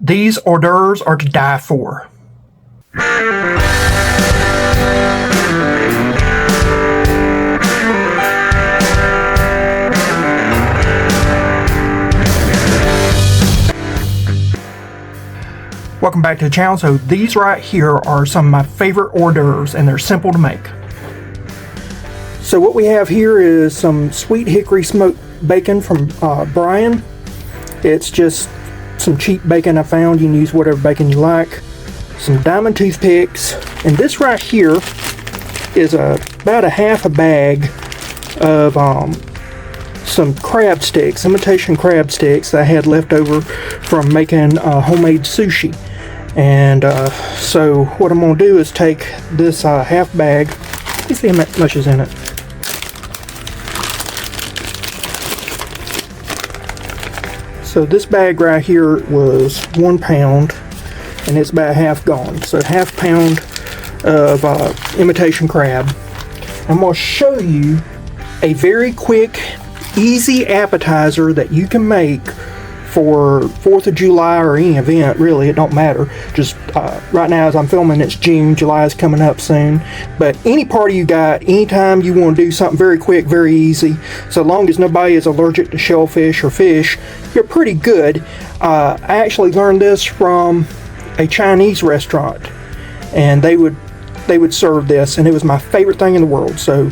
These hors d'oeuvres are to die for. Welcome back to the channel. So these right here are some of my favorite hors d'oeuvres, and they're simple to make. So what we have here is some sweet hickory smoked bacon from Brian. It's just some cheap bacon I found. You can use whatever bacon you like. Some diamond toothpicks, and this right here is about a half a bag of some crab sticks, imitation crab sticks that I had left over from making homemade sushi. And so what I'm going to do is take this half bag. Let me see how much is in it. So this bag right here was 1 pound, and it's about half gone. So half pound of imitation crab. I'm going to show you a very quick, easy appetizer that you can make for 4th of July or any event, really. It don't matter. Just right now as I'm filming, it's June. July is coming up soon. But any party you got, anytime you want to do something very quick, very easy, so long as nobody is allergic to shellfish or fish, you're pretty good. I actually learned this from a Chinese restaurant, and they would serve this, and it was my favorite thing in the world. So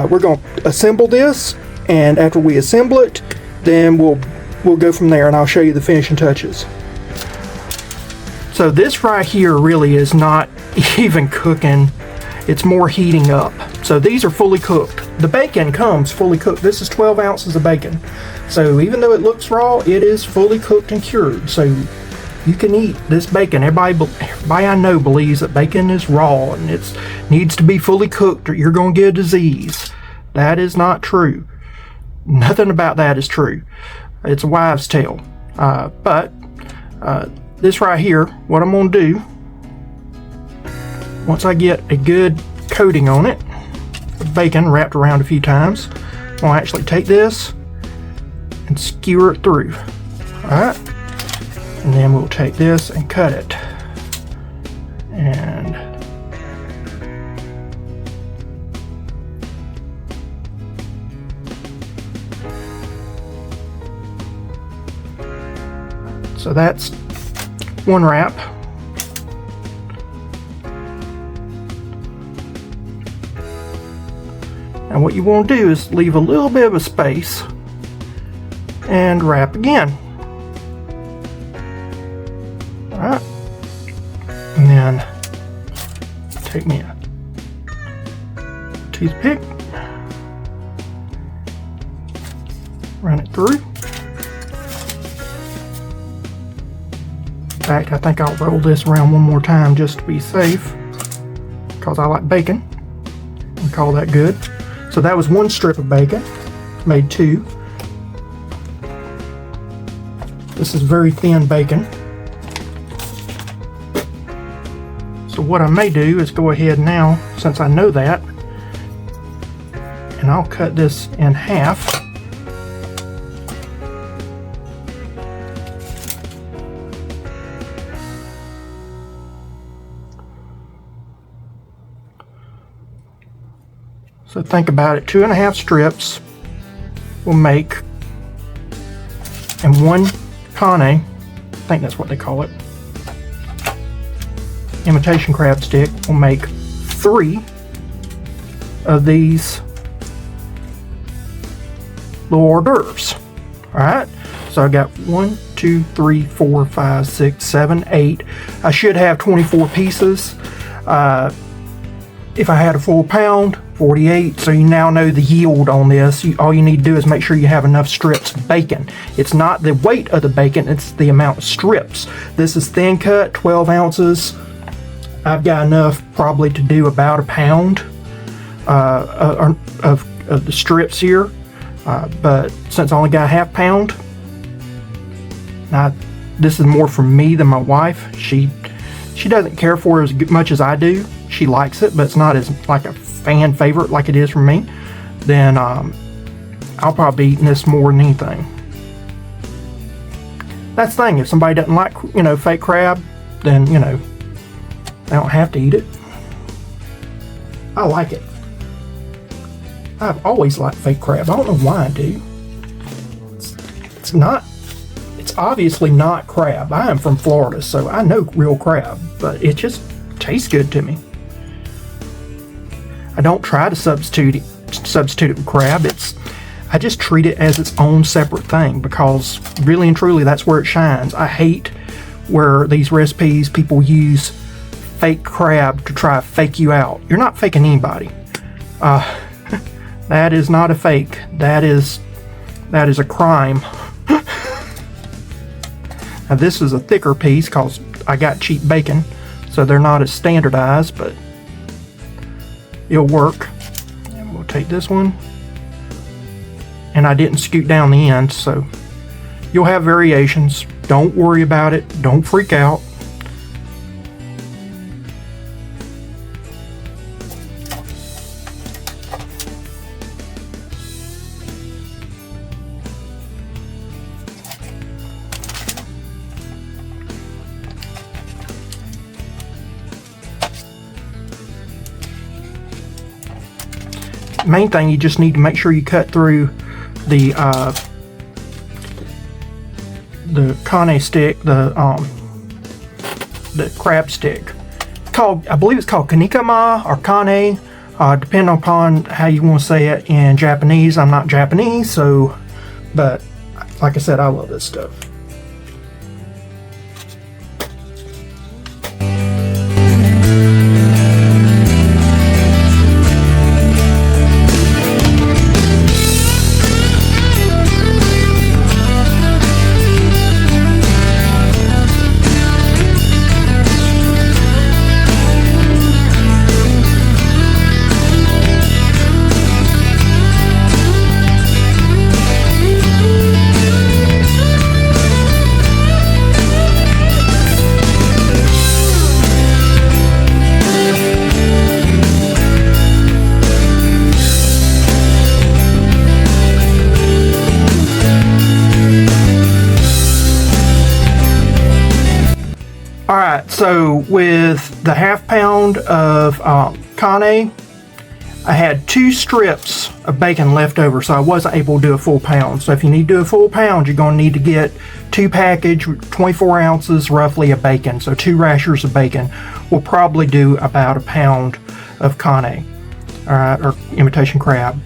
we're going to assemble this, and after we assemble it, then we'll go from there, and I'll show you the finishing touches. So this right here really is not even cooking, it's more heating up. So these are fully cooked. The bacon comes fully cooked. This is 12 ounces of bacon. So even though it looks raw, it is fully cooked and cured. So you can eat this bacon. Everybody I know believes that bacon is raw and it needs to be fully cooked or you're going to get a disease. That is not true. Nothing about that is true. It's a wives' tale. But this right here, what I'm going to do, once I get a good coating on it, the bacon wrapped around a few times, I'll actually take this and skewer it through. Alright? And then we'll take this and cut it. And so that's one wrap. And what you want to do is leave a little bit of a space and wrap again. Alright. And then take me a toothpick, run it through. In fact, I think I'll roll this around one more time just to be safe, because I like bacon, and call that good. So that was one strip of bacon, made two. This is very thin bacon. So what I may do is go ahead now, since I know that, and I'll cut this in half. So think about it, 2.5 strips will make, and one pane, I think that's what they call it, imitation crab stick, will make 3 of these little hors d'oeuvres. Alright, so I got 1, 2, 3, 4, 5, 6, 7, 8. I should have 24 pieces. If I had a full pound, 48. So you now know the yield on this. All you need to do is make sure you have enough strips of bacon. It's not the weight of the bacon, it's the amount of strips. This is thin cut, 12 ounces. I've got enough probably to do about a pound of the strips here. But since I only got a half pound, this is more for me than my wife. She doesn't care for it as much as I do. She likes it, but it's not as like a fan favorite like it is for me. Then I'll probably be eating this more than anything. That's the thing. If somebody doesn't like, fake crab, then, they don't have to eat it. I like it. I've always liked fake crab. I don't know why I do. It's obviously not crab. I am from Florida, so I know real crab, but it just tastes good to me. I don't try to substitute it with crab. I just treat it as its own separate thing, because really and truly that's where it shines. I hate where these recipes people use fake crab to try to fake you out. You're not faking anybody. That is not a fake. That is a crime. Now this is a thicker piece because I got cheap bacon, so they're not as standardized, but it'll work. And we'll take this one. And I didn't scoot down the end, so you'll have variations. Don't worry about it. Don't freak out. Main thing, you just need to make sure you cut through the cane stick, the crab stick. I believe it's called kanikama or kane, depending upon how you want to say it in Japanese. I'm not Japanese, so, but like I said, I love this stuff. Alright, so with the half pound of cane, I had 2 strips of bacon left over, so I wasn't able to do a full pound. So if you need to do a full pound, you're going to need to get 2 package, 24 ounces roughly of bacon. So 2 rashers of bacon will probably do about a pound of cane, alright, or imitation crab.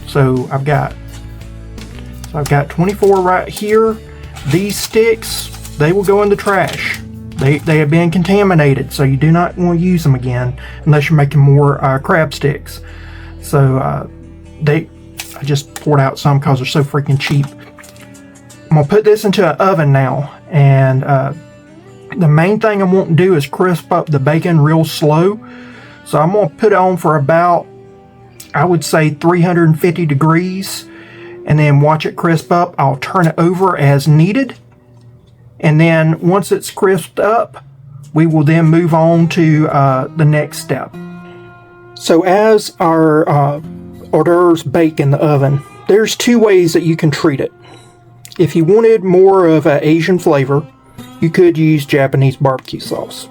So I've got 24 right here. These sticks, they will go in the trash. They have been contaminated, so you do not want to use them again unless you're making more crab sticks. So I just poured out some because they're so freaking cheap. I'm going to put this into an oven now, and the main thing I want to do is crisp up the bacon real slow. So I'm going to put it on for about, I would say 350 degrees, and then watch it crisp up. I'll turn it over as needed. And then once it's crisped up, we will then move on to the next step. So as our hors d'oeuvres bake in the oven, there's 2 ways that you can treat it. If you wanted more of an Asian flavor, you could use Japanese barbecue sauce.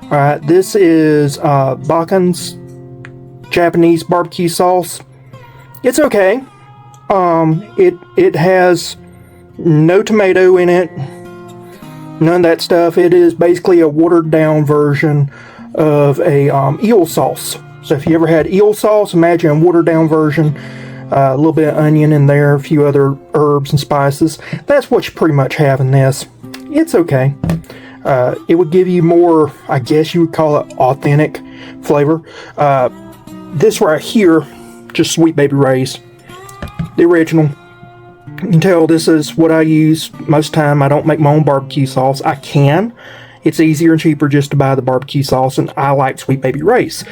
Alright, this is Bakken's Japanese barbecue sauce. It's okay. It has no tomato in it. None of that stuff. It is basically a watered down version of a eel sauce. So if you ever had eel sauce, imagine a watered down version. A little bit of onion in there, a few other herbs and spices. That's what you pretty much have in this. It's okay. It would give you more, I guess you would call it, authentic flavor. This right here, just Sweet Baby Ray's, the original. You can tell this is what I use most of the time. I don't make my own barbecue sauce. I can. It's easier and cheaper just to buy the barbecue sauce, and I like Sweet Baby Ray's.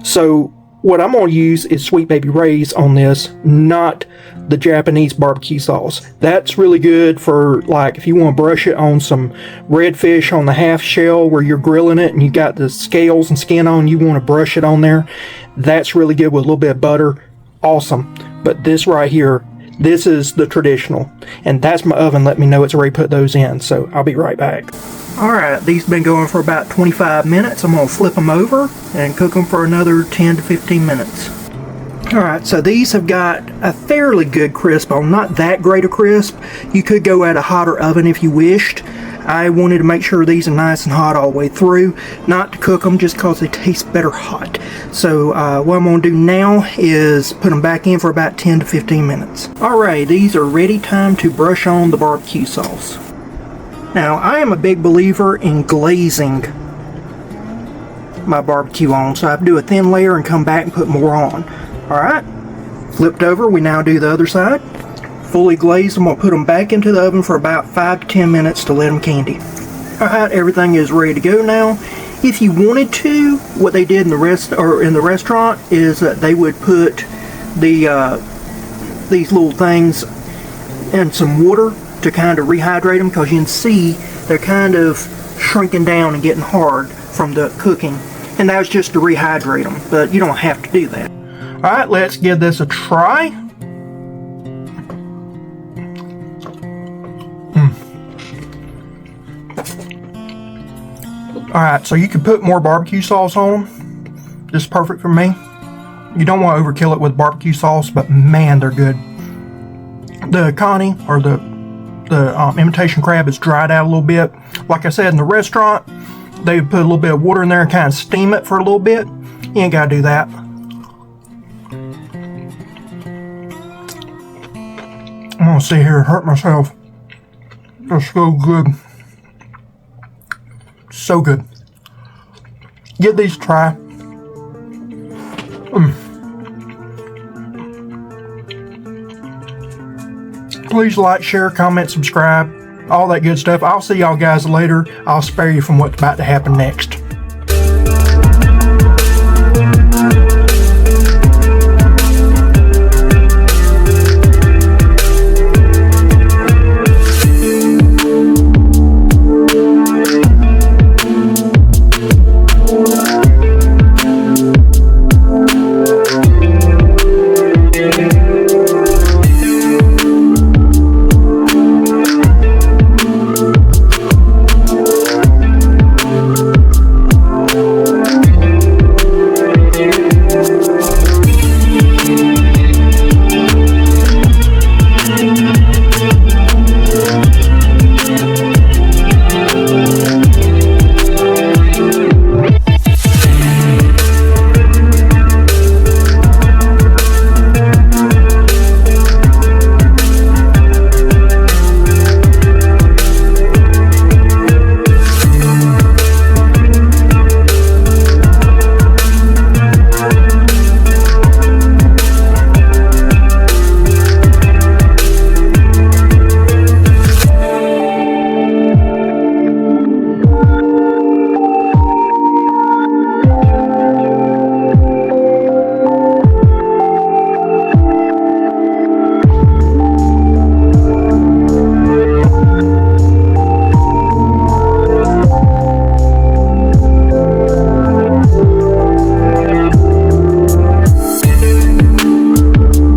So what I'm going to use is Sweet Baby Ray's on this, not the Japanese barbecue sauce. That's really good for, like, if you want to brush it on some redfish on the half shell where you're grilling it and you got the scales and skin on, you want to brush it on there. That's really good with a little bit of butter. Awesome. But this right here, This is the traditional, and that's my oven letting me know it's already put those in, so I'll be right back. Alright, these have been going for about 25 minutes. I'm going to flip them over and cook them for another 10 to 15 minutes. Alright, so these have got a fairly good crisp on, not that great a crisp. You could go at a hotter oven if you wished. I wanted to make sure these are nice and hot all the way through, not to cook them just because they taste better hot. So what I'm going to do now is put them back in for about 10 to 15 minutes. Alright, these are ready. Time to brush on the barbecue sauce. Now, I am a big believer in glazing my barbecue on, so I have to do a thin layer and come back and put more on. Alright, flipped over, we now do the other side. Fully glazed, I'm going to put them back into the oven for about 5 to 10 minutes to let them candy. Alright, everything is ready to go now. If you wanted to, what they did in the restaurant is that they would put these little things in some water to kind of rehydrate them, because you can see they're kind of shrinking down and getting hard from the cooking, and that was just to rehydrate them, but you don't have to do that. Alright, let's give this a try. Alright, so you can put more barbecue sauce on. This is perfect for me. You don't want to overkill it with barbecue sauce, but man, they're good. The Connie, or the imitation crab, is dried out a little bit. Like I said, in the restaurant, they would put a little bit of water in there and kind of steam it for a little bit. You ain't got to do that. I'm going to sit here and hurt myself. They're so good. So good. Give these a try. Please like, share, comment, subscribe, all that good stuff. I'll see y'all guys later. I'll spare you from what's about to happen next.